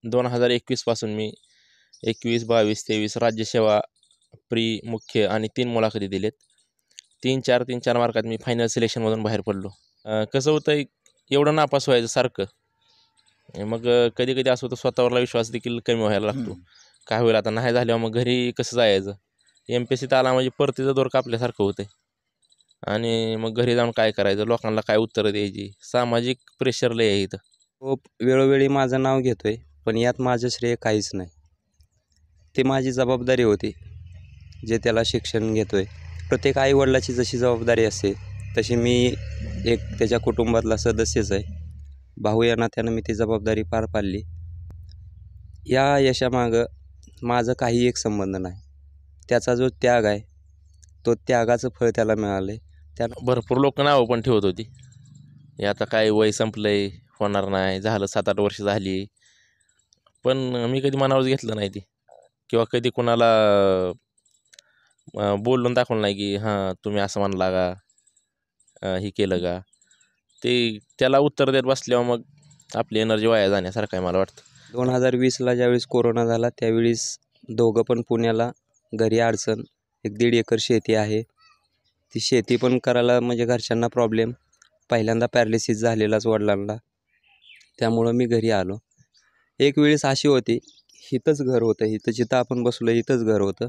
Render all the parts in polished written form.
2021 पासून मी 21, 22, 23 राज्यसेवा प्री मुख्य आणि 3 मुलाखती दिलेत. 3-4 मार्कात मी फायनल सिलेक्शनमधून बाहेर पडलो. कसं होतं एवढं नापास व्हायचं सारखं, मग कधी कधी असं होतं स्वतःवरला विश्वास देखील कमी व्हायला लागतो. काय होईल आता नाही झाल्यावर मग घरी कसं जायचं. MPSCत आला म्हणजे परतीचं दोर कापल्यासारखं होतं आणि मग घरी जाऊन काय करायचं, लोकांना काय उत्तरं द्यायची, सामाजिक प्रेशर लय आहे इथं. तो वेळोवेळी माझं नाव घेतोय, पण यात माझं श्रेय काहीच नाही. ते माझी जबाबदारी होती जे त्याला शिक्षण घेतोय. प्रत्येक आईवडिलाची जशी जबाबदारी असते तशी मी एक त्याच्या कुटुंबातला सदस्यच आहे. भाऊ या नात्यानं मी ती जबाबदारी पार पाडली. या यशामागं माझं काही एक संबंध नाही. त्याचा जो त्याग आहे तो त्यागाचं फळ त्याला मिळालं आहे. त्यानं भरपूर लोक नावं पण ठेवत होती, हे आता काय वय संपलंय, होणार नाही, झालं 7-8 वर्ष झाली. पण मी कधी मनावर घेतलं नाही ती, किंवा कधी कोणाला बोलून दाखवलं नाही की हां तुम्ही असं म्हणला का, हे केलं का. ते त्याला उत्तर देत बसल्यावर मग आपली एनर्जी वाया जाण्यासारखं आहे मला वाटतं. 2020ला ज्यावेळेस कोरोना झाला त्यावेळेस दोघं पण पुण्याला, घरी अडचण. 1-1.5 एकर शेती आहे. ती शेती पण करायला म्हणजे घरच्यांना प्रॉब्लेम. पहिल्यांदा पॅरालिसिस झालेलाच वडिलांना, त्यामुळं मी घरी आलो. एक वेळेस अशी होती, इथंच घर होतं, इथं जिथं आपण बसलो इथंच घर होतं.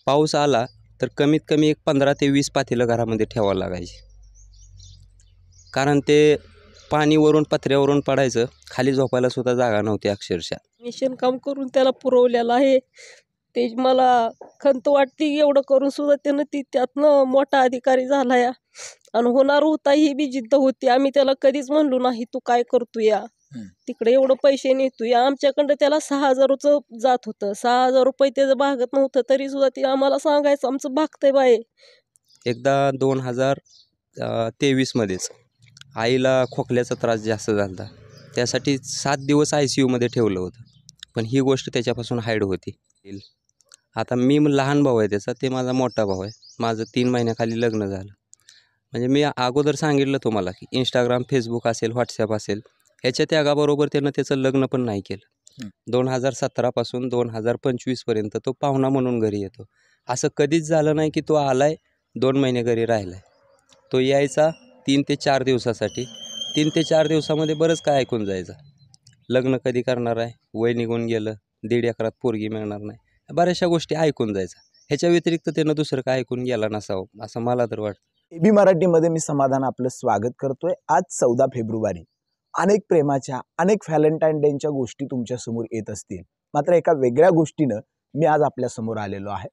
पाऊस आला तर कमीत कमी एक 15 ते 20 पातेलं घरामध्ये ठेवावं लागायची, कारण ते पाणी वरून पत्र्यावरून पडायचं, खाली झोपायला सुद्धा जागा नव्हती अक्षरशः. मिशन काम करून त्याला पुरवलेलं आहे. ते मला खंत वाटते एवढं करून सुद्धा त्यानं त्यातनं मोठा अधिकारी झाला या, आणि होणार होता ही बी जिद्द होती. आम्ही त्याला कधीच म्हणलो नाही तू काय करतो या, तिकडे एवढं पैसे नेतो या. आमच्याकडं त्याला 6,000चं जात होतं, 6,000 रुपये त्याचं भागत नव्हतं, तरी सुद्धा ते आम्हाला सांगायचं आमचं भागतंय बाय. एकदा 2023मध्येच आईला खोकल्याचा त्रास जास्त झाला होता. त्यासाठी 7 दिवस ICUमध्ये ठेवलं होतं, पण ही गोष्ट त्याच्यापासून हाईड होती. आता मी लहान भाऊ आहे त्याचा, ते माझा मोठा भाऊ आहे. माझं 3 महिन्याखाली लग्न झालं. म्हणजे मी अगोदर सांगितलं तुम्हाला की इंस्टाग्राम, फेसबुक असेल, व्हॉट्सॲप असेल, ह्याच्या त्यागाबरोबर त्यानं त्याचं लग्न पण नाही केलं. 2017 पासून 2025पर्यंत तो पाहुणा म्हणून घरी येतो. असं कधीच झालं नाही की तो आलाय 2 महिने घरी राहिलाय. तो यायचा 3 ते 4 दिवसासाठी. 3 ते 4 दिवसामध्ये बरंच काय ऐकून जायचं. लग्न कधी करणार आहे, वय निघून गेलं, 1.5 एकरात पोरगी मिळणार नाही, बऱ्याचशा गोष्टी ऐकून जायचा. ह्याच्या व्यतिरिक्त त्यानं दुसरं काय ऐकून गेला नसावं असं मला तर वाटतं. AB मराठीमध्ये मी समाधान आपलं स्वागत करतोय. आज 14 फेब्रुवारी. अनेक प्रेमाच्या, अनेक व्हॅलेंटाईन डेच्या गोष्टी तुमच्या समोर येत असतील, मात्र एका वेगळ्या गोष्टीनं मी आज आपल्या समोर आलेलो आहे.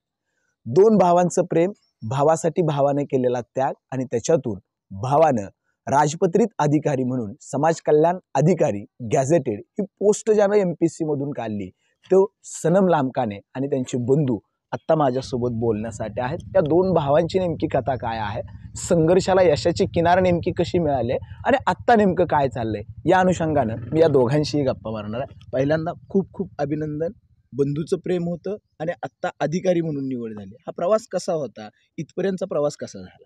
2 भावांचं प्रेम, भावासाठी भावाने केलेला त्याग, आणि त्याच्यातून भावानं राजपत्रित अधिकारी म्हणून समाज कल्याण अधिकारी गॅझेटेड ही पोस्ट ज्यानं MPSC मधून काढली, तो सनम लामकाने आणि त्यांचे बंधू आत्ता माझ्यासोबत बोलण्यासाठी आहेत. त्या 2 भावांची नेमकी कथा काय आहे, संघर्षाला यशाची किनार नेमकी कशी मिळाली, आणि आत्ता नेमकं काय चाललंय, या अनुषंगानं मी या दोघांशीही गप्पा मारणार आहे. पहिल्यांदा खूप खूप अभिनंदन. बंधूचं प्रेम होतं आणि आत्ता अधिकारी म्हणून निवड झाली. हा प्रवास कसा होता, इथपर्यंतचा प्रवास कसा झाला?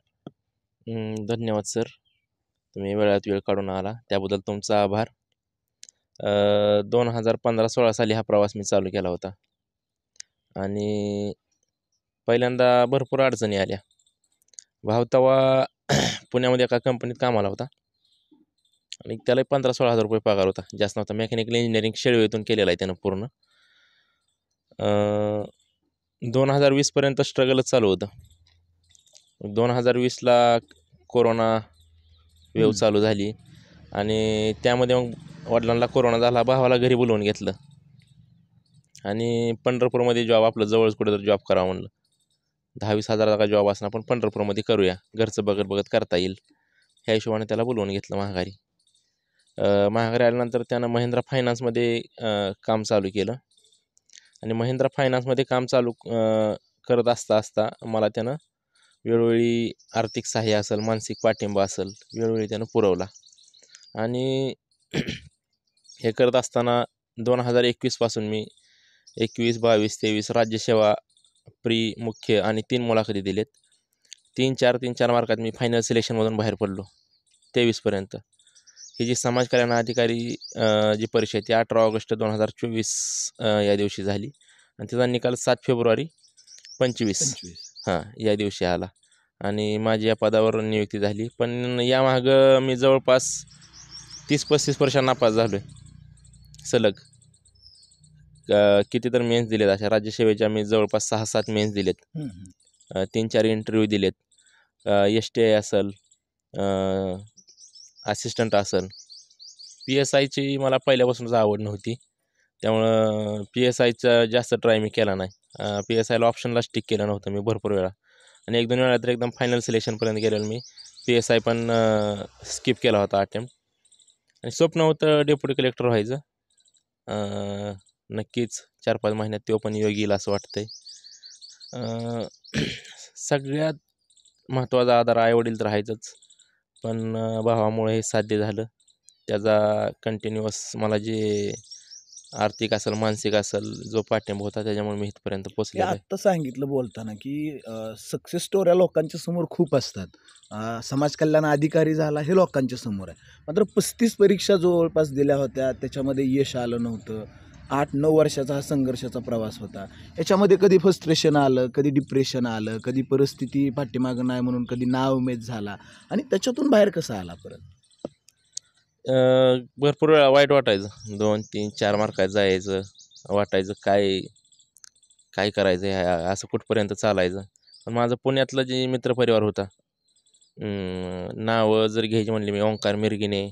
धन्यवाद सर, तुम्ही वेळात वेळ काढून आला त्याबद्दल तुमचा आभार. 2015-16 साली हा प्रवास मी चालू केला होता, आणि पहिल्यांदा भरपूर अडचणी आल्या. भाऊ तेव्हा पुण्यामध्ये एका कंपनीत कामाला होता, आणि त्याला 15-16 हजार रुपये पगार होता, जास्त नव्हता. मेकॅनिकल इंजिनिअरिंग शेळवेतून केलेलं आहे त्यानं पूर्ण. 2020पर्यंत स्ट्रगलच चालू होतं. 2020ला कोरोना वेव चालू झाली, आणि त्यामध्ये मग वडिलांना कोरोना झाला, भावाला घरी बोलवून घेतलं, आणि पंढरपूरमध्ये जॉब, आपलं जवळच कुठं तर जॉब करावं म्हणलं. 10-20 हजाराचा जॉब असणार, पण पंढरपूरमध्ये करूया, घरचं बघत बघत करता येईल, ह्या हिशोबाने त्याला बोलवून घेतलं माघारी. माघारी आल्यानंतर त्यानं महिंद्रा फायनान्समध्ये काम चालू केलं, आणि महिंद्रा फायनान्समध्ये काम चालू करत असता मला त्यानं वेळोवेळी आर्थिक सहाय्य असेल, मानसिक पाठिंबा असेल, वेळोवेळी त्यानं पुरवला. आणि हे करत असताना 2021 पासून मी 21, 22, 23 राज्यसेवा प्री मुख्य आणि 3 मुलाखती दिलेत. 3-4 मार्कात मी फायनल सिलेक्शनमधून बाहेर पडलो 23पर्यंत. ही जी समाज कल्याण अधिकारी जी परीक्षा आहे ती 18 ऑगस्ट 2024 या दिवशी झाली आणि तिचा निकाल 7 फेब्रुवारी 25 हां या दिवशी आला आणि माझी या पदावर नियुक्ती झाली. पण यामागं मी जवळपास 30-35 परीक्षा नापास झालो आहे सलग. किती तर मेन्स दिलेत अशा राज्यसेवेच्या मी जवळपास 6-7 मेन्स दिलेत. 3-4 इंटरव्ह्यू दिलेत. STI असेल, असिस्टंट असेल. PSIची मला पहिल्यापासूनच आवड नव्हती, त्यामुळं PSIचा जास्त ट्राय मी केला नाही. PSIला ऑप्शनला टिक केलं नव्हतं मी भरपूर वेळा आणि 1-2 वेळा तर एकदम फायनल सिलेक्शनपर्यंत गेलेलो मी. PSI पण स्किप केला होता अटेम्प्ट आणि स्वप्न होतं डेप्युटी कलेक्टर व्हायचं. नक्कीच 4-5 महिन्यात तो पण योग येईल असं वाटतंय. सगळ्यात महत्त्वाचा आधार आईवडील तर आहेतच, पण भावामुळे हे साध्य झालं. त्याचा कंटिन्युअस मला जे आर्थिक असेल, मानसिक असेल जो पाठिंबा होता त्याच्यामुळे मी इथपर्यंत हे पोचलेलो आहे. आत्ता सांगितलं बोलताना की सक्सेस स्टोऱ्या लोकांच्या समोर खूप असतात. समाज कल्याण अधिकारी झाला हे लोकांच्या समोर आहे. मात्र 35 परीक्षा जवळपास दिल्या होत्या, त्याच्यामध्ये यश आलं नव्हतं. 8-9 वर्षाचा हा संघर्षाचा प्रवास होता. याच्यामध्ये कधी फ्रस्ट्रेशन आलं, कधी डिप्रेशन आलं, कधी परिस्थिती पाठीमागं नाही म्हणून कधी नाउमेद झाला आणि त्याच्यातून बाहेर कसं आला परत? भरपूर वेळा वाईट वाटायचं. 2-3-4 मार्कात जायचं, वाटायचं काय करायचं आहे असं कुठपर्यंत चालायचं. पण माझं पुण्यातलं जे मित्रपरिवार होता, नावं जर घ्यायची म्हणली मी, ओंकार मिरगिने,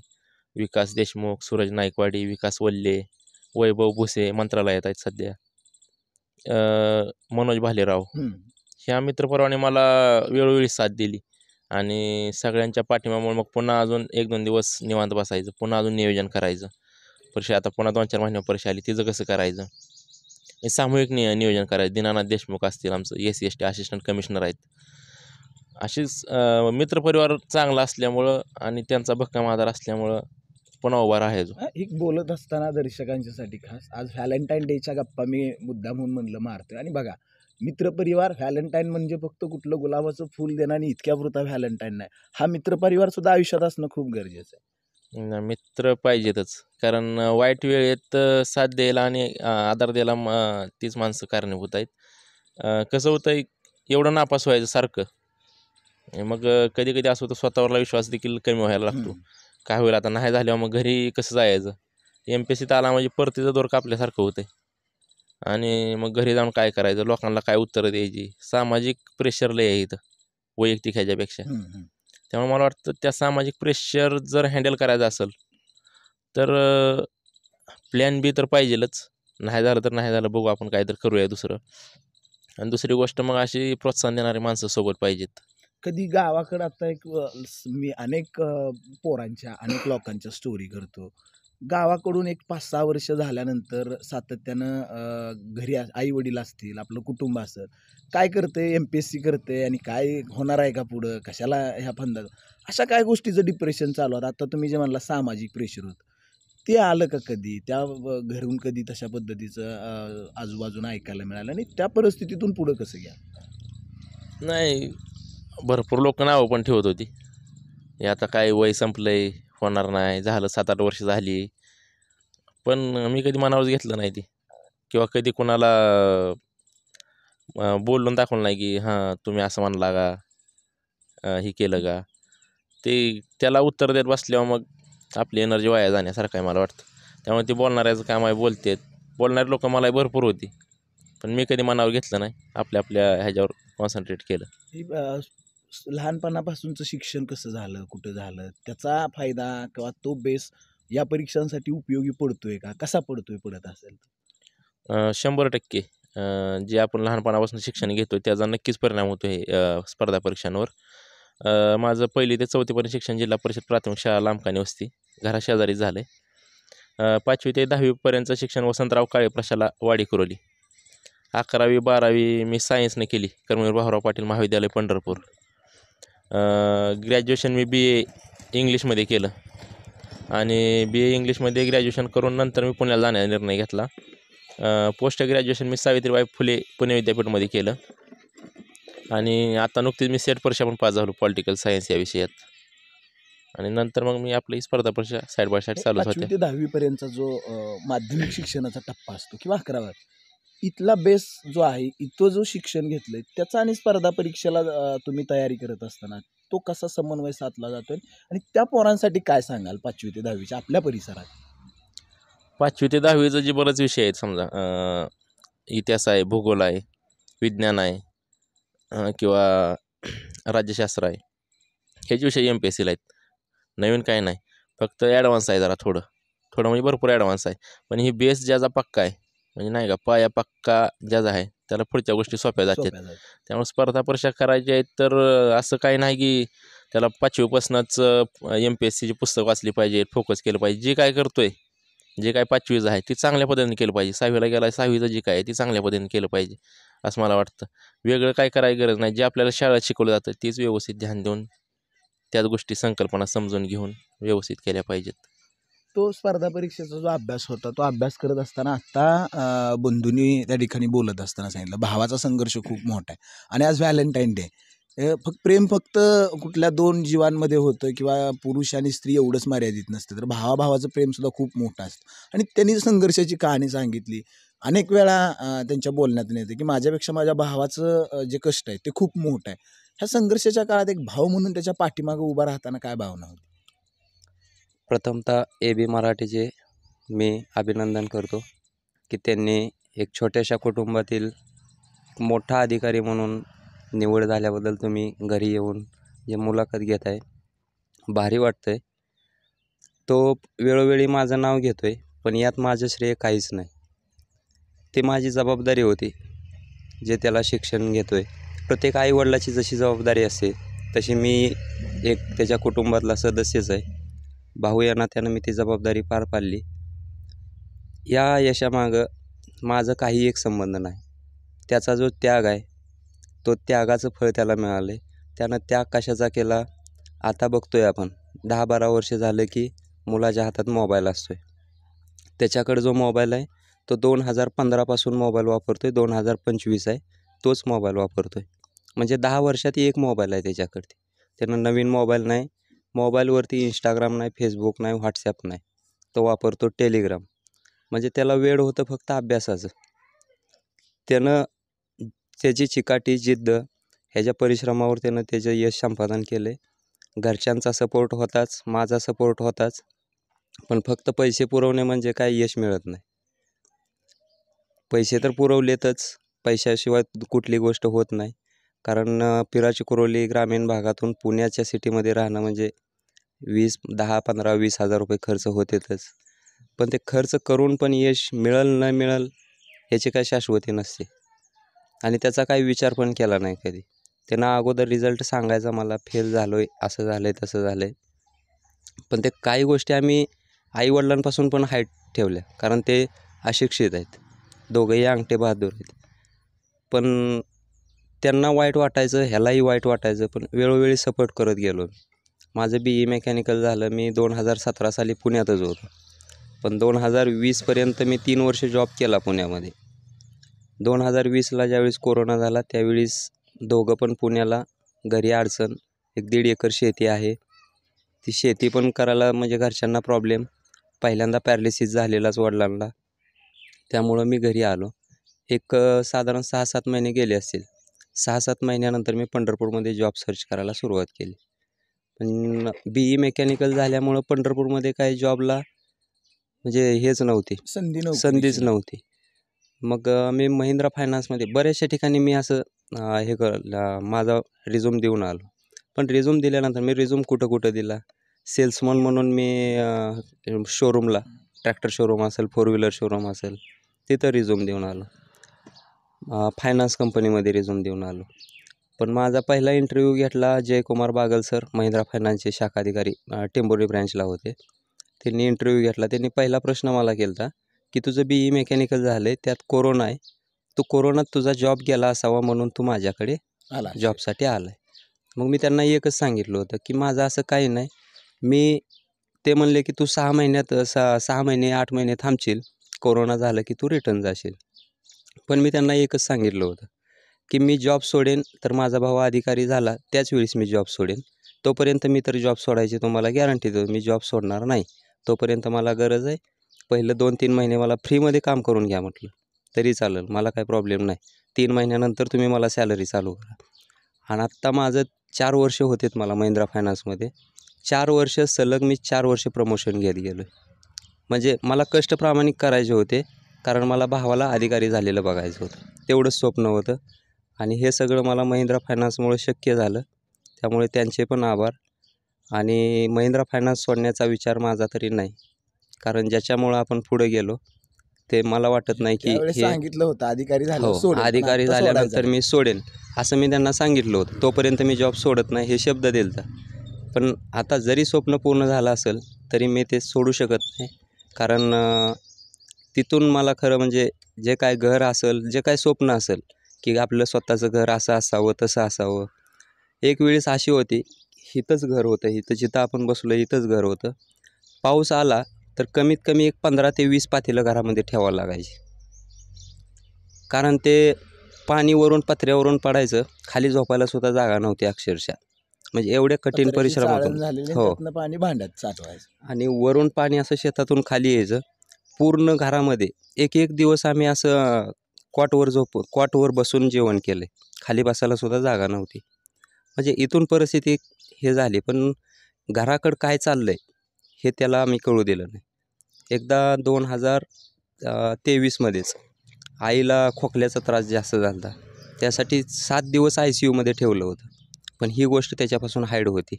विकास देशमुख, सूरज नाईकवाडी, विकास वल्ले, वैभव भुसे मंत्रालयात आहेत सध्या, मनोज भालेराव, ह्या मित्रपरिवाराने मला वेळोवेळी साथ दिली आणि सगळ्यांच्या पाठिंब्यामुळे मग पुन्हा अजून 1-2 दिवस निवांत बसायचं, पुन्हा अजून नियोजन करायचं. परीक्षा आता पुन्हा 2-4 महिन्यावर परीक्षा आली, तिचं कसं करायचं, हे सामूहिक नियोजन करायचं. दीनानाथ देशमुख असतील, आमचं SC/ST असिस्टंट कमिशनर आहेत. अशीच मित्रपरिवार चांगला असल्यामुळं आणि त्यांचा भक्कम आधार असल्यामुळं पुन्हा उभा राहायचो. मित्र पाहिजेतच, कारण वाईट वेळेत साथ द्यायला आणि आधार द्यायला तीच माणसं कारणीभूत आहेत. कसं होतं, एवढं नापास व्हायचं सारखं, मग कधी कधी असं होतं स्वतःवरला विश्वास देखील कमी व्हायला लागतो. काय होईल आता नाही झाल्यावर मग घरी कसं जायचं. MPSCत आला म्हणजे परतीचं दोर कापल्यासारखं होतं आणि मग घरी जाऊन काय करायचं, लोकांना काय उत्तरं द्यायची. सामाजिक प्रेशर लय आहे इथं वैयक्तिक ह्याच्यापेक्षा. त्यामुळे मला वाटतं त्या सामाजिक प्रेशर जर हँडल करायचं असेल तर प्लॅन बी तर पाहिजेलच. नाही झालं तर नाही झालं, बघू आपण काहीतरी करूया दुसरं. आणि दुसरी गोष्ट मग अशी प्रोत्साहन देणारी माणसं सोबत पाहिजेत. कधी गावाकडं आता एक मी अनेक पोरांच्या अनेक लोकांच्या स्टोरी करतो. गावाकडून एक 5-6 वर्ष झाल्यानंतर सातत्यानं घरी आई वडील असतील, आपलं कुटुंब असेल, काय करते, MPSC करते आणि काय होणार आहे का पुढं, कशाला ह्या फंदात, अशा काय गोष्टीचं डिप्रेशन चालू होतं. आता तुम्ही जे म्हणला सामाजिक प्रेशर होतं, ते आलं का कधी त्या घरून कधी तशा पद्धतीचं आजूबाजूनं ऐकायला मिळालं आणि त्या परिस्थितीतून पुढं कसं घ्या? नाही, भरपूर लोक नावं पण ठेवत होती, हे आता काय वय संपलंय, होणार नाही, झालं 7-8 वर्ष झाली. पण मी कधी मनावर घेतलं नाही ती, किंवा कधी कोणाला बोलून दाखवलं नाही की हां तुम्ही असं म्हणला का, हे केलं का. ते त्याला उत्तर देत बसल्यावर मग आपली एनर्जी वाया जाण्यासारखं आहे मला वाटतं. त्यामुळे ती बोलणाऱ्याचं काम आहे, बोलणारी लोकं मला भरपूर होती, पण मी कधी मनावर घेतलं नाही, आपल्या ह्याच्यावर कॉन्सन्ट्रेट केलं. ही लहानपणापासूनचं शिक्षण कसं झालं, कुठं झालं, त्याचा फायदा किंवा तो बेस या परीक्षांसाठी उपयोगी पडतोय का, कसा पडतोय, पडत असेल? 100% जे आपण लहानपणापासून शिक्षण घेतो त्याचा नक्कीच परिणाम होतो हे स्पर्धा परीक्षांवर. माझं 1ली ते 4थीपर्यंत शिक्षण जिल्हा परिषद प्राथमिक शाळा लांबकानी वस्ती घराशेजारीच झालं आहे. 5वी ते 10वीपर्यंतचं शिक्षण वसंतराव काळे प्रशाला वाडी कुरोली. 11वी-12वी मी सायन्सने केली, कर्मवीर भाऊराव पाटील महाविद्यालय पंढरपूर. ग्रॅज्युएशन मी BA इंग्लिशमध्ये केलं आणि BA इंग्लिशमध्ये ग्रॅज्युएशन करून नंतर मी पुण्याला जाण्याचा निर्णय घेतला. पोस्ट ग्रॅज्युएशन मी सावित्रीबाई फुले पुणे विद्यापीठमध्ये केलं आणि आता नुकतीच मी सेट परीक्षा पण पास झालो पॉलिटिकल सायन्स या विषयात. आणि नंतर मग मी आपली स्पर्धा परीक्षा साईड बाय साईड चालूच 5वी होते. ते 10वी पर्यंतचा जो माध्यमिक शिक्षणाचा टप्पा असतो किंवा 11वा इथला बेस जो आहे, इथं जो शिक्षण घेतलंय त्याचा आणि स्पर्धा परीक्षेला तुम्ही तयारी करत असताना तो कसा समन्वय साधला जातोय आणि त्या पोरांसाठी काय सांगाल 5वी ते 10वीच्या आपल्या परिसरात? 5वी ते 10वीचं जे बरेच विषय आहेत समजा इतिहास आहे, भूगोल आहे, विज्ञान आहे किंवा राज्यशास्त्र आहे. ह्याचे विषय MPSCला आहेत. नवीन काय नाही, फक्त ॲडव्हान्स आहे जरा थोडं म्हणजे भरपूर ॲडव्हान्स आहे. पण ही बेस ज्याचा पक्का आहे म्हणजे नाही का पाया पक्का ज्याचा आहे त्याला पुढच्या गोष्टी सोप्या जातात. सोप्या जातात. त्यामुळे स्पर्धा परीक्षा करायच्या आहेत तर असं काही नाही की त्याला 5वीपासूनच MPSCची पुस्तक वाचली पाहिजे, फोकस केलं पाहिजे. जे काय करतोय, जे काय 5वीचं आहे ती चांगल्या पद्धतीने केलं पाहिजे. 6वीला गेला 6वीचं जे काय आहे ती चांगल्या पद्धतीने केलं पाहिजे असं मला वाटतं. वेगळं काय करायची गरज नाही. जे आपल्याला शाळेत शिकवलं जातं तेच व्यवस्थित ध्यान देऊन त्याच गोष्टी संकल्पना समजून घेऊन व्यवस्थित केल्या पाहिजेत. तो स्पर्धा परीक्षेचा जो अभ्यास होता तो अभ्यास करत असताना आत्ता बंधूंनी त्या ठिकाणी बोलत असताना सांगितलं भावाचा संघर्ष खूप मोठा आहे आणि आज व्हॅलेंटाईन डे. प्रेम फक्त कुठल्या 2 जीवांमध्ये होतं किंवा पुरुष आणि स्त्री एवढंच मर्यादित नसतं, तर भावाभावाचं प्रेमसुद्धा खूप मोठं असतं आणि त्यांनी संघर्षाची कहाणी सांगितली. अनेक वेळा त्यांच्या बोलण्यातून येतं की माझ्यापेक्षा माझ्या भावाचं जे कष्ट आहे ते खूप मोठं आहे. ह्या संघर्षाच्या काळात एक भाऊ म्हणून त्याच्या पाठीमागं उभा राहताना काय भावना होती? प्रथमतः AB मराठीचे मी अभिनंदन करतो की त्यांनी एक छोट्याशा कुटुंबातील मोठा अधिकारी म्हणून निवड झाल्याबद्दल तुम्ही घरी येऊन जे मुलाखत घेत आहे भारी वाटतं आहे. तो वेळोवेळी माझं नाव घेतो आहे पण यात माझं श्रेय काहीच नाही. ते माझी जबाबदारी होती जे त्याला शिक्षण घेतो आहे. प्रत्येक आईवडिलाची जशी जबाबदारी असते तशी मी एक त्याच्या कुटुंबातला सदस्यच आहे. भाऊ या नात्यानं मी ती जबाबदारी पार पाडली. या यशामागं माझं काही एक संबंध नाही. त्याचा जो त्याग आहे तो त्यागाचं फळ त्याला मिळालं आहे. त्यानं त्याग कशाचा केला आता बघतोय आपण. 10-12 वर्ष झालं की मुलाच्या हातात मोबाईल असतो आहे. त्याच्याकडे जो मोबाईल आहे तो 2015पासून मोबाईल वापरतो आहे. 2025 आहे तोच मोबाईल वापरतो आहे. म्हणजे 10 वर्षात एक मोबाईल आहे त्याच्याकडे. त्यानं नवीन मोबाईल नाही. मोबाईलवरती इंस्टाग्राम नाही, फेसबुक नाही, व्हॉट्सॲप नाही. तो वापरतो टेलिग्राम. म्हणजे त्याला वेळ होतं फक्त अभ्यासाचं. त्यानं त्याची चिकाटी, जिद्द ह्याच्या परिश्रमावर त्यानं त्याचं यश संपादन केलं आहे. घरच्यांचा सपोर्ट होताच, माझा सपोर्ट होताच. पण फक्त पैसे पुरवणे म्हणजे काय यश मिळत नाही. पैसे तर पुरवलेतच, पैशाशिवाय कुठली गोष्ट होत नाही. कारण पिराची-कुरोली ग्रामीण भागातून पुण्याच्या सिटीमध्ये राहणं म्हणजे 10, 15, 20 हजार रुपये खर्च होतेच. पण ते खर्च करून पण यश मिळेल न मिळेल ह्याची काही शाश्वती नसते आणि त्याचा काही विचार पण केला नाही कधी. त्यानं अगोदर रिझल्ट सांगायचा मला फेल झालो आहे, असं झालं आहे, तसं झालं आहे. पण ते काही गोष्टी आम्ही आईवडिलांपासून पण हाईट ठेवल्या कारण ते अशिक्षित आहेत. दोघंही अंगठे बहादूर आहेत. पण त्यांना वाईट वाटायचं, ह्यालाही वाईट वाटायचं, पण वेळोवेळी सपोर्ट करत गेलो. माझं BE मेकॅनिकल झालं. मी 2017 साली पुण्यातच होतो. पण 2020पर्यंत मी 3 वर्ष जॉब केला पुण्यामध्ये. 2020ला ज्यावेळेस कोरोना झाला त्यावेळेस दोघं पण पुण्याला. घरी अडचण, 1-1.5 एकर शेती आहे. ती शेती पण करायला म्हणजे घरच्यांना प्रॉब्लेम. पहिल्यांदा पॅरालिसिस झालेलाच वडिलांना. त्यामुळं मी घरी आलो. एक साधारण 6-7 महिने गेले असतील. 6-7 महिन्यानंतर मी पंढरपूरमध्ये जॉब सर्च करायला सुरुवात केली. पण BE मेकॅनिकल झाल्यामुळं पंढरपूरमध्ये काही जॉबला म्हणजे हेच नव्हती, संधीच नव्हती. मग मी महिंद्रा फायनान्समध्ये बऱ्याचशा ठिकाणी मी असं माझा रिझ्यूम देऊन आलो. पण रिझ्यूम दिल्यानंतर मी रिझ्यूम कुठं दिला. सेल्समन म्हणून मी शोरूमला, ट्रॅक्टर शोरूम असेल, 4 व्हीलर शोरूम असेल, तिथं रिझ्यूम देऊन आलो. फायनान्स कंपनीमध्ये रिझ्यूम देऊन आलो. पण माझा पहिला इंटरव्ह्यू घेतला जयकुमार बागल सर, महिंद्रा फायनान्सचे शाखा अधिकारी टेंभुर्णी ब्रँचला होते. त्यांनी इंटरव्ह्यू घेतला. त्यांनी पहिला प्रश्न मला केला होता की तुझं BE मेकॅनिकल झालं आहे, त्यात कोरोना आहे, तू कोरोनात तुझा जॉब गेला असावा म्हणून तू माझ्याकडे जॉबसाठी आला आहे. मग मी त्यांना एकच सांगितलं होतं की माझं असं काही नाही. ते म्हणले की तू 6 महिने 8 महिने थांबशील, कोरोना झालं की तू रिटर्न जाशील. पण मी त्यांना एकच सांगितलं होतं की मी जॉब सोडेन तर माझा भाऊ अधिकारी झाला त्याच वेळेस मी जॉब सोडेन. तोपर्यंत मी तर जॉब सोडायची तुम्हाला गॅरंटी देतो. मी जॉब सोडणार नाही. तोपर्यंत मला गरज आहे. पहिलं 2-3 महिने मला फ्रीमध्ये काम करून घ्या म्हटलं, तरी चालेल. मला काही प्रॉब्लेम नाही. 3 महिन्यानंतर तुम्ही मला सॅलरी चालू करा. आणि आत्ता माझं 4 वर्ष होतेत मला महिंद्रा फायनान्समध्ये. 4 वर्ष सलग मी 4 वर्ष प्रमोशन घेत गेलो आहे. म्हणजे मला कष्ट प्रामाणिक करायचे होते, कारण मला भावाला अधिकारी झालेलं बघायचं होतं. तेवढंच स्वप्न होतं आणि हे सगळं मला महिंद्रा फायनान्समुळे शक्य झालं. त्यामुळे त्यांचे पण आभार. आणि महिंद्रा फायनान्स सोडण्याचा विचार माझा तरी नाही, कारण ज्याच्यामुळं आपण पुढे गेलो ते मला वाटत नाही की त्यावेळेस हे सांगितलं होतं अधिकारी झाल्यावर हो, सोडेल, पण अधिकारी आता झाल्यानंतर सोडायचं मी सोडेन असं मी त्यांना सांगितलं होतं. तोपर्यंत मी जॉब सोडत नाही हे शब्द दिलता. पण आता जरी स्वप्न पूर्ण झालं असेल तरी मी ते सोडू शकत नाही, कारण तिथून मला खरं म्हणजे जे काय घर असेल, जे काय स्वप्न असेल की आपलं स्वतःचं घर असं असावं, तसं असावं. एक वेळेस अशी होती, इथंच घर होतं, इथं जिथं आपण बसलो इथंच घर होतं. पाऊस आला तर कमीत कमी एक 15 ते 20 पातेलं घरामध्ये ठेवावं लागायची, कारण ते पाणी वरून पत्र्यावरून पडायचं. खाली झोपायला सुद्धा जागा नव्हती अक्षरशः. म्हणजे एवढे कठीण पत्र्याची परिश्रम चाळण होतो. झालेली, हो. त्यातनं पाणी भांड्यात साठवायचं. आणि वरून पाणी असं शेतातून खाली यायचं पूर्ण घरामध्ये. एक एक दिवस आम्ही असं कॉटवर बसून जेवण केलं. खाली बसायला सुद्धा जागा नव्हती. म्हणजे इथून परिस्थिती हे झाली, पण घराकडं काय चाललं आहे हे त्याला आम्ही कळू दिलं नाही. एकदा 2023मध्येच आईला खोकल्याचा त्रास जास्त झाला होता. त्यासाठी 7 दिवस ICUमध्ये ठेवलं होतं. पण ही गोष्ट त्याच्यापासून हाईड होती.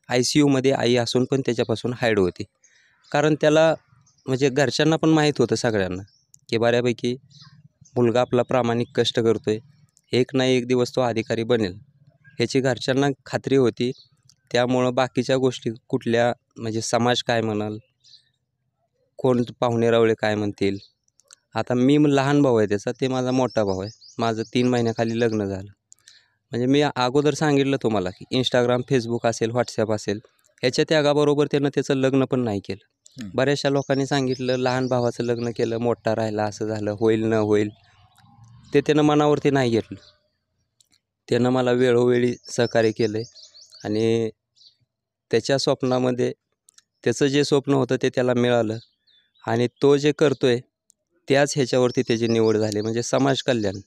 ICUमध्ये आई असून पण त्याच्यापासून हाईड होती. कारण त्याला म्हणजे घरच्यांना पण माहीत होतं सगळ्यांना की बऱ्यापैकी मुलगा आपला प्रामाणिक कष्ट करतो आहे. एक ना एक दिवस तो अधिकारी बनेल ह्याची घरच्यांना खात्री होती. त्यामुळं बाकीच्या गोष्टी कुठल्या म्हणजे समाज काय म्हणाल, कोण पाहुणेरावळे काय म्हणतील. आता मी लहान भाऊ आहे त्याचा, ते माझा मोठा भाऊ आहे. माझं 3 महिन्याखाली लग्न झालं. म्हणजे मी अगोदर सांगितलं तुम्हाला की Instagram, Facebook असेल, WhatsApp असेल, ह्याच्या त्यागाबरोबर त्यानं त्याचं लग्न पण नाही केलं. बऱ्याचशा लोकांनी सांगितलं लहान भावाचं लग्न केलं, मोठा राहिला, असं झालं, होईल न होईल. ते त्यानं मनावरती नाही घेतलं. त्यानं मला वेळोवेळी सहकार्य केलं आणि त्याच्या स्वप्नामध्ये त्याचं जे स्वप्न होतं ते त्याला मिळालं आणि तो जे करतो आहे त्याच ह्याच्यावरती त्याची निवड झाली, म्हणजे समाज कल्याण.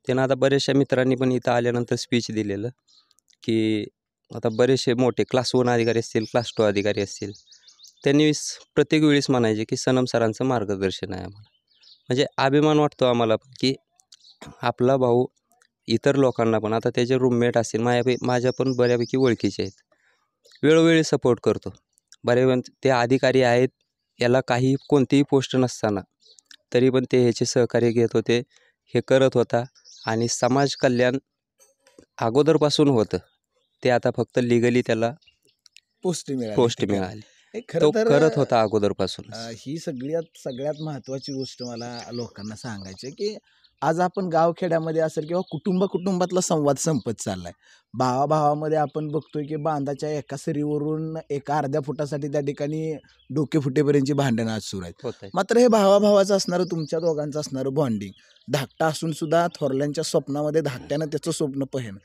त्यानं आता बऱ्याचशा मित्रांनी पण इथं आल्यानंतर स्पीच दिलेलं की आता बरेचसे मोठे क्लास 1 अधिकारी असतील, क्लास 2 अधिकारी असतील, त्यांनी प्रत्येक वेळेस म्हणायचे की सनम सरांचं मार्गदर्शन आहे आम्हाला. म्हणजे अभिमान वाटतो आम्हाला की आपला भाऊ इतर लोकांना पण, आता त्याचे रूममेट असतील, माझ्या पण बऱ्यापैकी ओळखीचे आहेत, वेळोवेळी सपोर्ट करतो. ते अधिकारी आहेत, याला काही कोणतीही पोस्ट नसताना तरी पण ते ह्याचे सहकार्य घेत होते, हे करत होता. आणि समाज कल्याण अगोदरपासून होतं, ते आता फक्त लिगली त्याला पोस्ट मिळाली. खरं तो तर करत होता अगोदरपासून. ही सगळ्यात महत्त्वाची गोष्ट मला लोकांना सांगायची आहे की आज आपण गावखेड्यामध्ये असेल किंवा कुटुंबातला संवाद संपत चाललाय. भावाभावामध्ये आपण बघतोय की बांधाच्या एका सरीवरून एका अर्ध्या फुटासाठी त्या ठिकाणी डोके फुटेपर्यंतची भांडणं आज सुरू आहेत. होत आहे. मात्र हे भावाभावाचं असणारं, तुमच्या दोघांचं असणारं बॉन्डिंग, धाकटा असून सुद्धा थोरल्यांच्या स्वप्नामध्ये धाकट्यानं त्याचं स्वप्न पाहिलं,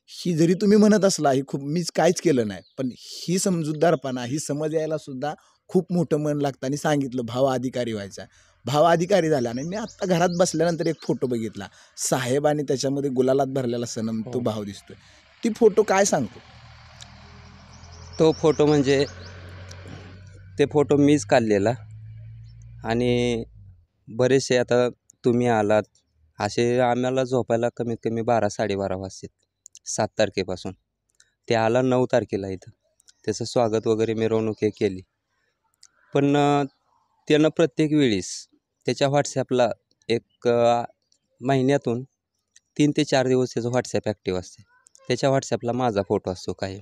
ही जरी तुम्ही म्हणत असला ही मीच काहीच केलं नाही, पण ही समजूतदारपणा, ही समज यायला सुद्धा खूप मोठं मन लागतं. आणि सांगितलं भाव अधिकारी व्हायचा, भाव अधिकारी झाला. आणि मी आत्ता घरात बसल्यानंतर एक फोटो बघितला, साहेब आणि त्याच्यामध्ये गुलालात भरलेला सनम, तो भाव दिसतोय. ती फोटो काय सांगतो? तो फोटो म्हणजे ते फोटो मीच काढलेला. आणि बरेचसे आता तुम्ही आलात, असे आम्हाला झोपायला कमीत कमी 12-12:30 वाजतात 7 तारखेपासून. ते आला 9 तारखेला इथं, त्याचं स्वागत वगैरे मिरवणूक हे केली. पण त्यानं प्रत्येक वेळेस त्याच्या व्हॉट्सॲपला एक महिन्यातून 3 ते 4 दिवस त्याचं व्हॉट्सॲप ॲक्टिव्ह असते. त्याच्या व्हॉट्सॲपला माझा फोटो असतो कायम.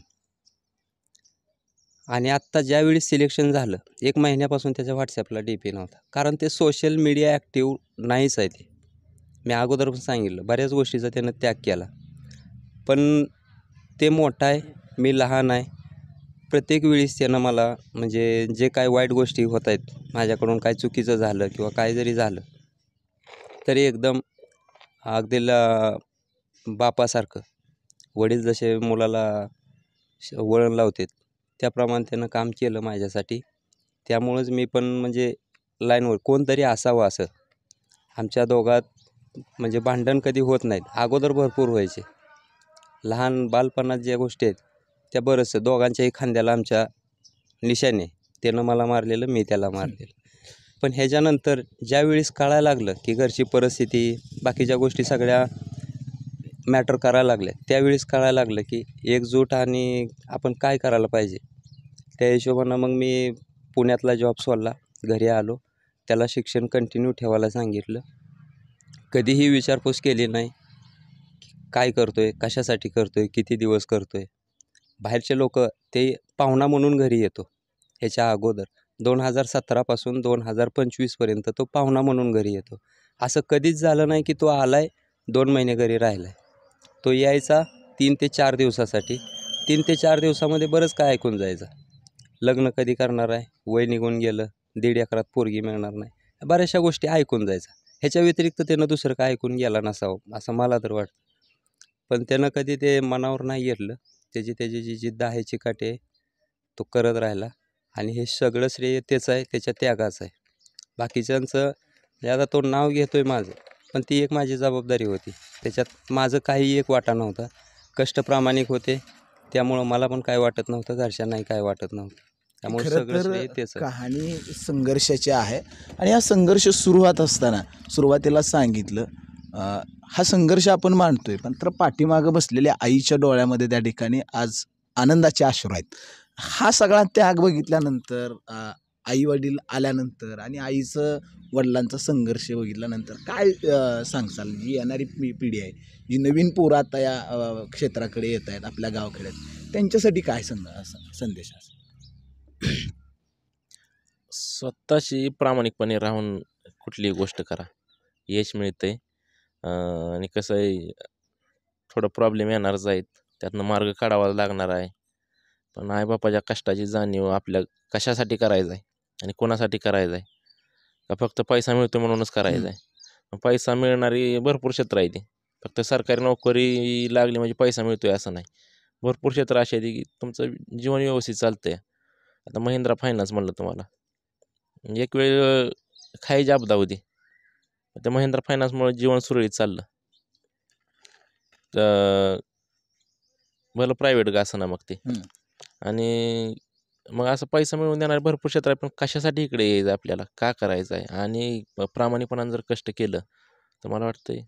आणि आत्ता ज्यावेळी सिलेक्शन झालं 1 महिन्यापासून त्याच्या व्हॉट्सॲपला DP नव्हता, कारण ते सोशल मीडिया ॲक्टिव्ह नाहीच आहे. ते मी अगोदर पण सांगितलं, बऱ्याच गोष्टीचा त्यानं त्याग केला. पण ते मोठा आहे, मी लहान आहे. प्रत्येक वेळेस त्यानं मला म्हणजे जे काय वाईट गोष्टी होत आहेत, माझ्याकडून काय चुकीचं झालं किंवा काय जरी झालं तरी एकदम अगदी बापासारखं, वडील जसे मुलाला वळण लावतात त्याप्रमाणे त्यानं काम केलं माझ्यासाठी. त्यामुळंच मी पण म्हणजे लाईनवर कोणतरी असावं असं. आमच्या दोघात म्हणजे भांडण कधी होत नाहीत, अगोदर भरपूर व्हायचे. लहान बालपणात ज्या गोष्टी आहेत त्या बरंचसं दोघांच्याही खांद्याला आमच्या निशाणे, त्यानं मला मारलेलं, मी त्याला मारलेलं. पण ह्याच्यानंतर ज्यावेळेस कळायला लागलं की घरची परिस्थिती बाकीच्या गोष्टी सगळ्या मॅटर करायला लागल्या, त्यावेळेस कळायला लागलं की एकजूट आणि आपण काय करायला पाहिजे. त्या हिशोबानं मग मी पुण्यातला जॉब सोडला, घरी आलो. त्याला शिक्षण कंटिन्यू ठेवायला सांगितलं. कधीही विचारपूस केली नाही काय करतो आहे, कशासाठी करतो आहे, किती दिवस करतो आहे. बाहेरचे लोक ते पाहुणा म्हणून घरी येतो. ह्याच्या अगोदर 2017पासून 2025पर्यंत तो पाहुणा म्हणून घरी येतो. असं कधीच झालं नाही की तो आला आहे 2 महिने घरी राहिला आहे. तो यायचा 3 ते 4 दिवसासाठी. 3 ते 4 दिवसामध्ये बरंच काय ऐकून जायचं. लग्न कधी करणार आहे, वय निघून गेलं, 1.5 एकरात पोरगी मिळणार नाही, बऱ्याचशा गोष्टी ऐकून जायचा. ह्याच्या व्यतिरिक्त त्यानं दुसरं काय ऐकून गेला नसावं असं मला तर वाटतं. पण त्यानं कधी ते मनावर नाही घेतलं. त्याची जी जिद्द आहे, चिकाटी आहे, तो करत राहिला. आणि हे सगळं श्रेय त्याचं आहे, त्याच्या त्यागाचं आहे. बाकीच्यांचं आता तो नाव घेतो आहे माझं, पण ती एक माझी जबाबदारी होती. त्याच्यात माझं काही एक वाटा नव्हता. कष्ट प्रामाणिक होते, त्यामुळं मला पण काय वाटत नव्हतं, घरच्यांनाही काय वाटत नव्हतं. त्यामुळे खरं सगळं तर श्रेय त्याचं. कहाणी संघर्षाची आहे आणि हा संघर्ष सुरुवात असताना सुरुवातीला सांगितलं हा संघर्ष आपण मांडतोय, पण तर पाठीमागं बसलेल्या आईच्या डोळ्यामध्ये त्या ठिकाणी आज आनंदाचे अश्रू आहेत. हा सगळा त्याग बघितल्यानंतर आई वडील आल्यानंतर आणि आईचं वडिलांचा संघर्ष बघितल्यानंतर काय सांगसाल, जी येणारी पिढी आहे, जी नवीन पोरं आता या क्षेत्राकडे येत आहेत आपल्या गावाखेड्यात, त्यांच्यासाठी काय संदेश असेल? स्वतःशी प्रामाणिकपणे राहून कुठलीही गोष्ट करा, यश मिळतंय. आणि कसं आहे, थोडं प्रॉब्लेम येणारच आहेत, त्यातनं मार्ग काढावा लागणार आहे. पण आईबापाच्या कष्टाची जाणीव आपल्या कशासाठी करायचं आहे आणि कोणासाठी करायचं आहे, का फक्त पैसा मिळतो म्हणूनच करायचं आहे. पैसा मिळणारी भरपूर क्षेत्र आहे. ते फक्त सरकारी नोकरी लागली म्हणजे पैसा मिळतोय असं नाही. भरपूर क्षेत्र असे आहेत की तुमचं जीवन व्यवस्थित चालतंय. आता महिंद्रा फायनान्स म्हणलं तुम्हाला, एक वेळ खायची आपदा होती, त्या महिंद्रा फायनान्समुळे जीवन सुरळीत चाललं. तर भलं प्रायव्हेट का असं ना मग ते. आणि मग असं पैसा मिळवून देणारे भरपूर क्षेत्र आहे, पण कशासाठी इकडे यायचं आपल्याला, का करायचं आहे. आणि प्रामाणिकपणाने जर कष्ट केलं तर मला वाटतंय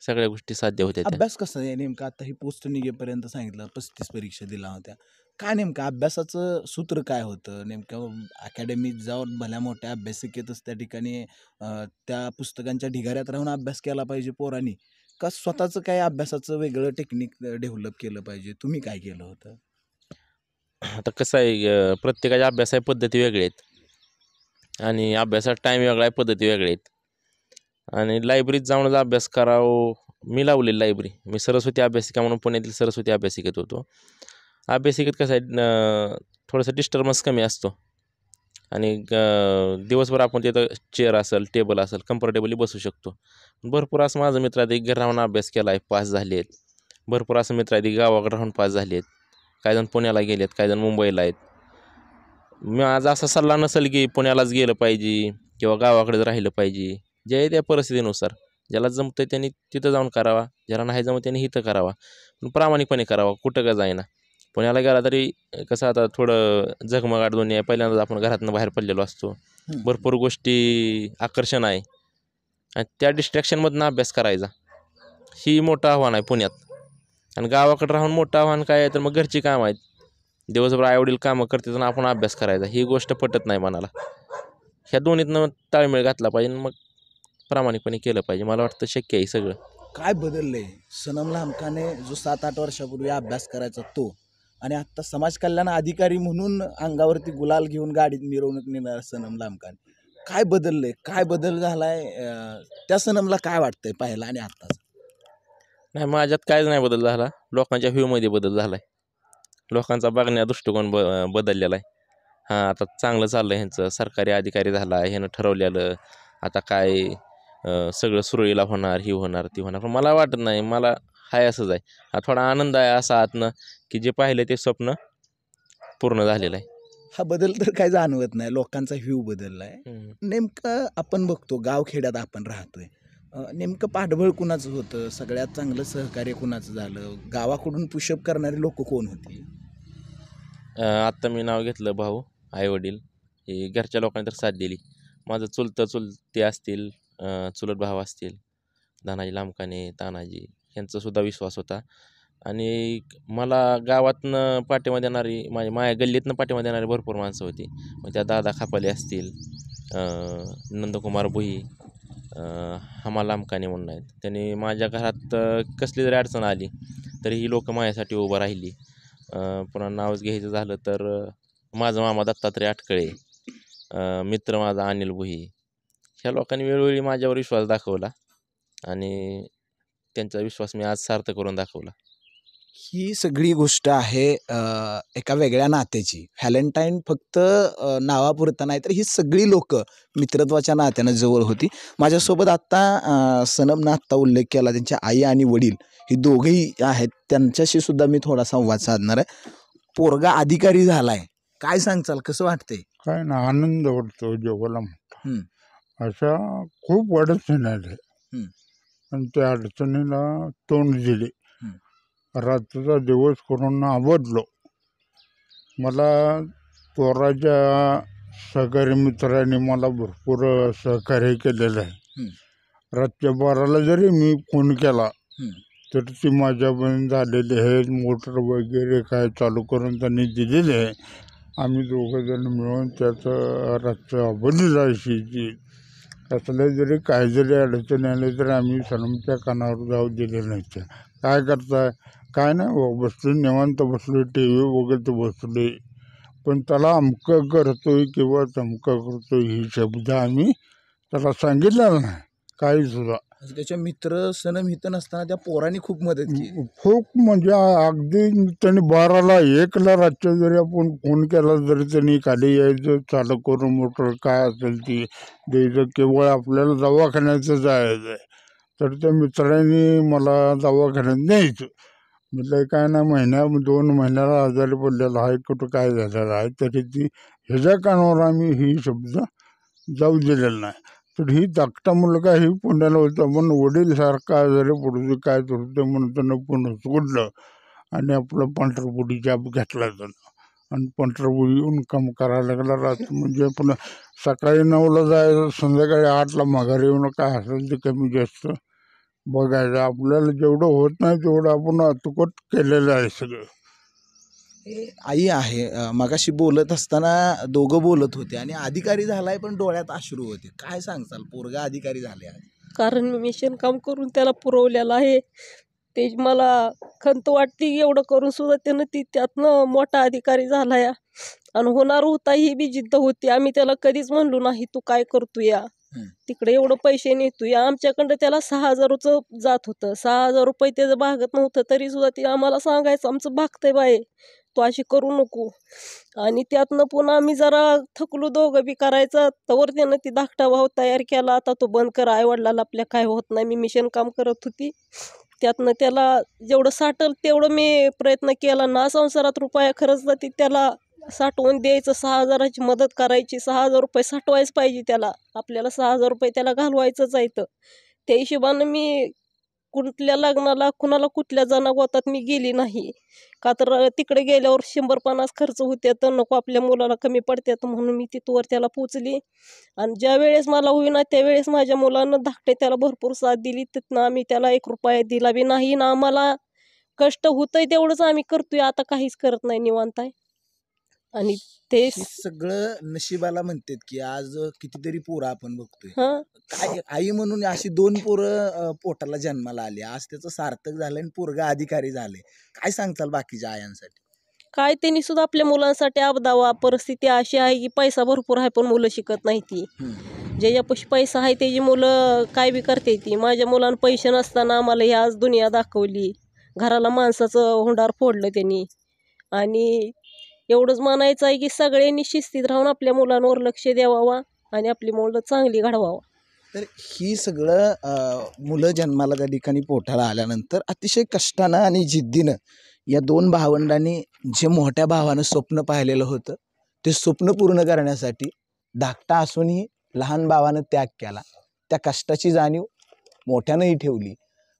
सगळ्या गोष्टी साध्य होत्या. अभ्यास कसा आहे नेमका? आता ही पोस्ट निघेपर्यंत सांगितलं 35 परीक्षा दिला होत्या. काय नेमकं अभ्यासाचं सूत्र काय होतं नेमकं? अकॅडमीत जाऊन भल्या मोठ्या अभ्यासिकेतच त्या ठिकाणी त्या पुस्तकांच्या ढिगाऱ्यात राहून अभ्यास केला पाहिजे पोरांनी, का स्वतःचं काय अभ्यासाचं वेगळं टेक्निक डेव्हलप केलं पाहिजे? तुम्ही काय केलं होतं? आता कसं आहे, प्रत्येकाच्या अभ्यासाच्या पद्धती वेगळ्या आहेत आणि अभ्यासाचा टाईम वेगळा आहे, पद्धती वेगळ्या आहेत. आणि लायब्ररीत जाऊनच अभ्यास करावं. मी लावलेली लायब्ररी, मी सरस्वती अभ्यासिका म्हणून पुण्यातील सरस्वती अभ्यासिकेत होतो. अभ्यासिकेत कसं आहे, थोडंसं डिस्टर्बन्स कमी असतो आणि दिवसभर आपण तिथं चेअर असेल, टेबल असेल, कम्फर्टेबली बसू शकतो. भरपूर असं माझं मित्र आहे घरी राहून अभ्यास केला आहे, पास झाले आहेत. भरपूर असं मित्र आहे गावाकडे राहून पास झाले आहेत. काही जण पुण्याला गेले आहेत, काही जण मुंबईला आहेत. माझा असा सल्ला नसेल की पुण्यालाच गेलं पाहिजे किंवा गावाकडेच राहिलं पाहिजे. जे त्या परिस्थितीनुसार ज्याला जमतं त्यांनी तिथं जाऊन करावा, ज्याला नाही जमत त्यांनी इथं करावा, पण प्रामाणिकपणे करावा. कुठं का जाईना, पुण्याला गेला तरी कसं आता थोडं झगमगाट दुनिया आहे. पहिल्यांदाच आपण घरातनं बाहेर पडलेलो असतो, भरपूर गोष्टी आकर्षण आहे आणि त्या डिस्ट्रॅक्शनमधनं अभ्यास करायचा, ही मोठं आव्हान आहे पुण्यात. आणि गावाकडे राहून मोठं आव्हान काय आहे तर मग घरची कामं आहेत, दिवसभर आईवडील कामं करतात आणि आपण अभ्यास करायचा, ही गोष्ट पटत नाही मनाला. ह्या दोन्हीतनं ताळमेळ घातला पाहिजे, मग प्रामाणिकपणे केलं पाहिजे. मला वाटतं शक्य आहे सगळं. काय बदललंय? सनम लांबकाने जो 7-8 वर्षापूर्वी अभ्यास करायचा तो आणि आत्ता समाज कल्याण अधिकारी म्हणून अंगावरती गुलाल घेऊन गाडीत मिरवणूक नेणार सनम लांबकाने, काय बदललंय? काय बदल झालाय? त्या सनमला काय वाटतंय पाहिला आणि आत्ताच? नाही, माझ्यात काहीच नाही बदल झाला, लोकांच्या व्ह्यूमध्ये बदल झाला आहे. लोकांचा बघण्याचा दृष्टिकोन बदललेला आहे. हां, आता चांगलं चाललं ह्यांचं, सरकारी अधिकारी झाला, ह्यानं ठरवलेलं आता काय सगळं सुरळीला होणार, ही होणार, ती होणार. पण मला वाटत नाही, मला हाय असंच आहे. हा थोडा आनंद आहे असा आतनं की जे पाहिलं ते स्वप्न पूर्ण झालेलं आहे. हा बदल तर काय जाणवत नाही, लोकांचा व्ह्यू बदलला आहे. नेमकं आपण बघतो गावखेड्यात आपण राहतोय, नेमकं पाठबळ कुणाचं होतं, सगळ्यात चांगलं सहकार्य कुणाचं झालं, गावाकडून पुशअप करणारे लोक कोण होती? आत्ता मी नाव घेतलं भाऊ, आईवडील हे घरच्या लोकांनी तर साथ दिली. माझं चुलते असतील, चुलत भाव असतील, धनाजी लांबकाने, तानाजी यांचासुद्धा विश्वास होता. आणि मला गावातनं पाठिंबा देणारी माझ्या गल्लीतनं पाठिंबा देणारी भरपूर माणसं होती. मग त्या दादा खापाले असतील, नंदकुमार भुई, हमा लांबकाने म्हणून आहेत. त्यांनी माझ्या घरात कसली जरी अडचण आली तरी ही लोकं माझ्यासाठी उभं राहिली. पुन्हा नावच घ्यायचं झालं तर माझा मामा दत्तात्रय अटकळे, मित्र माझा अनिल भुई, ह्या लोकांनी वेळोवेळी माझ्यावर विश्वास दाखवला आणि त्यांचा विश्वास मी आज सार्थ करून दाखवला. ही सगळी गोष्ट आहे एका वेगळ्या नात्याची. व्हॅलेंटाईन फक्त नावापुरता नाही तर ही सगळी लोक मित्रत्वाच्या नात्यानं जवळ होती. माझ्यासोबत आत्ता सनमनं आत्ता उल्लेख केला त्यांच्या आई आणि वडील ही दोघेही आहेत, त्यांच्याशी सुद्धा मी थोडा संवाद साधणार आहे. पोरगा अधिकारी झालाय, काय सांगचाल, कसं वाटतंय? काय ना आनंद वाटतो जेव्हाला हम्म. म्हणतो. अशा खूप अडचणी आल्या हम्म. आणि त्या अडचणीला तोंड दिले. हम्म. रात्रीचा दिवस करून आवडलो. मला पोराच्या सहकारी मित्रांनी मला भरपूर सहकार्य केलेलं आहे. हम्म. रातच्या 12ला जरी मी फोन केला हम्म. तर ती माझ्यापर्यंत आलेली आहे. मोटर वगैरे काय चालू करून त्यांनी दिलेले आहे. आम्ही दोघंजण मिळून त्याचं रातचं अवधी जायची. असले जरी काय जरी अडचणी आले तरी आम्ही सनमच्या कानावर जाऊ दिले नाही. काय करताय, काय नाही, बसलो निवांत बसलो, टी व्ही बघत बसलोय. पण त्याला अमकं करतोय किंवा तमकं करतोय ही शब्द आम्ही त्याला सांगितलेला नाही काही सुद्धा. त्याच्या मित्र सनम इथं नसताना त्या पोरांनी खूप मदत केली. खूप म्हणजे अगदी त्यांनी 12ला 1ला रातच्या जरी आपण फोन केला तरी त्यांनी खाली यायचं, चालू करून मोटर काय असेल ती द्यायचं. केवळ आपल्याला दवाखान्याचं जायचं आहे तर त्या मित्रांनी मला दवाखान्यात न्यायचं. म्हटलं काय ना 2 महिन्याला आजारी पडलेला आहे, कुठं काय झालेलं आहे, तरी ती ह्याच्या कानावर आम्ही ही शब्द जाऊ दिलेला नाही. तर ही धाकटा मुलगा ही पुण्याला होता म्हणून वडील सारखा आजारी पडतो काय करतो म्हणून त्यानं पुन्हा सोडलं आणि आपलं पंढरपुरी जॉब घेतला त्यानं आणि पंढरपुरी येऊन काम करायला लागला. रात्री म्हणजे पुन्हा सकाळी 9ला जायचं, संध्याकाळी 8ला माघारी येऊन काय असेल ते कमी जास्त बघायचं. आपल्याला जेवढं होत नाही तेवढं आपण अतुकट केलेलं आहे सगळं. आई आहे, मगाशी बोलत असताना दोघं बोलत होते आणि अधिकारी झालाय पण डोळ्यात अश्रू होते. काय सांगताल, पोरगा अधिकारी झाले आहे? कारण मी मिशन काम करून त्याला पुरवलेलं आहे. ते मला खंत वाटते एवढं करून सुद्धा त्यानं त्यातनं मोठा अधिकारी झाला या आणि होणार होता ही बी जिद्द होती. आम्ही त्याला कधीच म्हणलो नाही तू काय करतो या तिकडे एवढं पैसे नेतो या. आमच्याकडं त्याला 6,000चं जात होतं, 6,000 रुपये त्याचं भागत नव्हतं तरी सुद्धा ते आम्हाला सांगायचं आमचं भागतंय बाय, तू अशी करू नको. आणि त्यातनं पुन्हा आम्ही जरा थकलो दोघं बी करायचं तवर त्यानं ती धाकटा भाऊ तयार केला. आता तो बंद कर, आईवडिलाला आपल्या काय होत नाही. मी मिशन काम करत होती त्यातनं त्याला जेवढं साठल तेवढं मी प्रयत्न केला. ना संसारात रुपया खरंच जाती त्याला साठवून द्यायचं, 6,000ची मदत करायची. 6,000 रुपये साठवायच पाहिजे त्याला, आपल्याला 6,000 रुपये त्याला घालवायचंच आहे. तर त्या हिशोबानं मी कुठल्या लग्नाला कुणाला कुठल्या जनागोतात मी गेली नाही. का तर तिकडे गेल्यावर 100-50 खर्च होते तर नको आपल्या मुलाला कमी पडतात म्हणून मी तिथवर त्याला पोचली. आणि ज्या वेळेस मला होईना त्यावेळेस माझ्या मुलानं धाकटे त्याला भरपूर साथ दिली. तिथनं आम्ही त्याला 1 रुपया दिला बी नाही ना. आम्हाला कष्ट होतंय तेवढंच आम्ही करतोय, आता काहीच करत नाही, निवांत आहे. आणि ते हे सगळं नशिबाला म्हणतात की आज कितीतरी पोरं आपण बघतोय. हां काय आई म्हणून अशी 2 पोरं पोटाला जन्माला आली, आज त्याचं सार्थक झालं आणि पोरगा अधिकारी झाले. काय सांगताल बाकीच्या आयांसाठी? काय त्यांनी सुद्धा आपल्या मुलांसाठी अबदावा. परिस्थिती अशी आहे की पैसा भरपूर आहे पण मुलं शिकत नाही ती. ज्याच्यापाशी पैसा आहे त्याची मुलं काय बी करते ती. माझ्या मुलांना पैसे नसताना आम्हाला ही आज दुनिया दाखवली. घराला माणसाचं हुंडार फोडलं त्यांनी. आणि एवढंच म्हणायचं आहे की सगळ्यांनी शिस्तीत राहून आपल्या मुलांवर लक्ष द्यावा आणि आपली मुलं चांगली घडवावा. तर ही सगळं मुलं जन्माला त्या ठिकाणी पोटाला आल्यानंतर अतिशय कष्टानं आणि जिद्दीनं या दोन भावंडांनी जे मोठ्या भावानं स्वप्न पाहिलेलं होतं ते स्वप्न पूर्ण करण्यासाठी धाकटा असूनही लहान भावानं त्याग केला. त्या कष्टाची जाणीव मोठ्यानंही ठेवली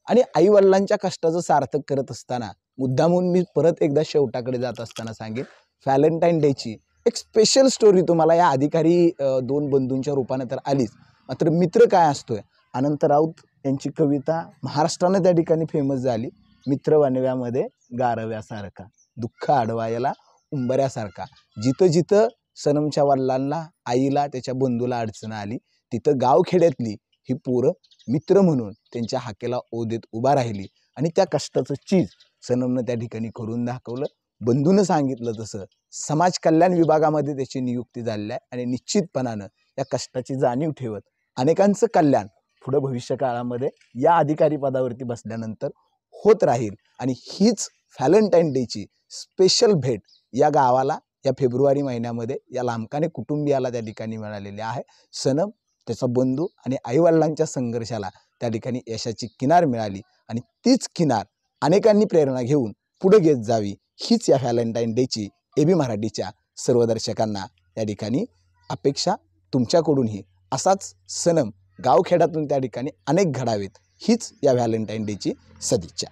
आणि आईवडिलांच्या कष्टाचं सार्थक करत असताना मुद्दामून मी परत एकदा शेवटाकडे जात असताना सांगेन, व्हॅलेंटाईन डेची एक स्पेशल स्टोरी तुम्हाला या अधिकारी दोन बंधूंच्या रूपाने तर आलीच, मात्र मित्र काय असतोय अनंत राऊत यांची कविता महाराष्ट्रानं त्या ठिकाणी फेमस झाली. मित्र वनव्यामध्ये गारव्यासारखा, दुःख अडवायला उंबऱ्यासारखा. जिथं जिथं सनमच्या वडिलांना, आईला, त्याच्या बंधूला अडचण आली तिथं गावखेड्यातली ही पोरं मित्र म्हणून त्यांच्या हाकेला ओ देत उभा राहिली आणि त्या कष्टाचं चीज सनमनं त्या ठिकाणी करून दाखवलं. बंधूनं सांगितलं तसं समाज कल्याण विभागामध्ये त्याची नियुक्ती झालेली आहे आणि निश्चितपणानं या कष्टाची जाणीव ठेवत अनेकांचं कल्याण पुढं भविष्य काळामध्ये या अधिकारी पदावरती बसल्यानंतर होत राहील. आणि हीच व्हॅलेंटाईन डेची स्पेशल भेट या गावाला या फेब्रुवारी महिन्यामध्ये या लांबकाने कुटुंबियाला त्या ठिकाणी मिळालेली आहे. सनम, त्याचा बंधू आणि आईवडिलांच्या संघर्षाला त्या ठिकाणी यशाची किनार मिळाली आणि तीच किनार अनेकांनी प्रेरणा घेऊन पुढे घेत जावी, हीच या व्हॅलेंटाईन डेची AB मराठीच्या सर्व दर्शकांना त्या ठिकाणी अपेक्षा. तुमच्याकडूनही असाच सनम गावखेड्यातून त्या ठिकाणी अनेक घडावेत, हीच या व्हॅलेंटाईन डेची सदिच्छा.